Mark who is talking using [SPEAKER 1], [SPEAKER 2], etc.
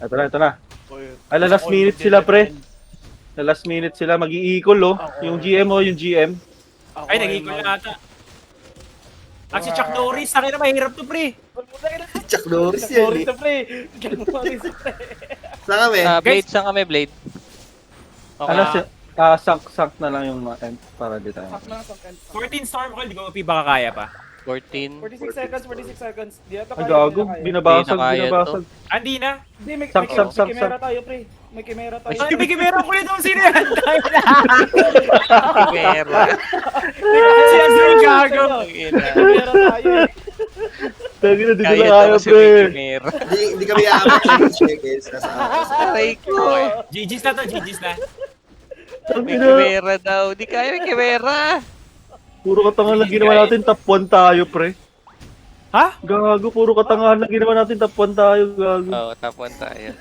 [SPEAKER 1] Ito na. Ay, last minute sila, pre. Last minute sila, mag-i-equal, oh. Yung GM, oh, yung GM.
[SPEAKER 2] Ay, nag-equal na ata. Si Chuck Norris, takin na mahirap to, pre.
[SPEAKER 3] Chuck Norris yan eh. Saan kami?
[SPEAKER 4] Blade, saan kami, Blade? Okay.
[SPEAKER 1] Ano siya? Sunk na lang yung para di tayo.
[SPEAKER 2] 14 Stormcoil, di ko baka kaya pa.
[SPEAKER 4] 14.
[SPEAKER 5] 46 seconds. Di ata
[SPEAKER 1] Ay,
[SPEAKER 5] kaya,
[SPEAKER 1] gago.
[SPEAKER 5] di na kaya.
[SPEAKER 1] Binabasag,
[SPEAKER 4] Hindi na kaya
[SPEAKER 1] binabasag.
[SPEAKER 2] Andi na.
[SPEAKER 5] Hindi, may
[SPEAKER 1] Sak.
[SPEAKER 5] kimera tayo, pre. May kimera tayo.
[SPEAKER 2] Ay, may kimera ko ulit. Sino yan?
[SPEAKER 4] Kimera.
[SPEAKER 2] Si Azrael gago.
[SPEAKER 5] Kimera tayo eh.
[SPEAKER 1] Tagi na, di
[SPEAKER 4] Kaya
[SPEAKER 1] nila
[SPEAKER 4] daw
[SPEAKER 1] kaya,
[SPEAKER 4] kasi
[SPEAKER 1] pre.
[SPEAKER 4] may Kimera.
[SPEAKER 3] Hindi kami aabot ng seconds. Nasa atas.
[SPEAKER 4] Aray ko.
[SPEAKER 2] GG's na to, GG's na.
[SPEAKER 4] May Kimera daw. Di kaya may Kimera.
[SPEAKER 1] Puro katangahan lang ginawa natin, top 1 tayo, pre.
[SPEAKER 2] Ha?
[SPEAKER 1] Gago, puro katangahan lang ginawa natin, top 1 tayo, gago.
[SPEAKER 4] Oo, top 1 tayo.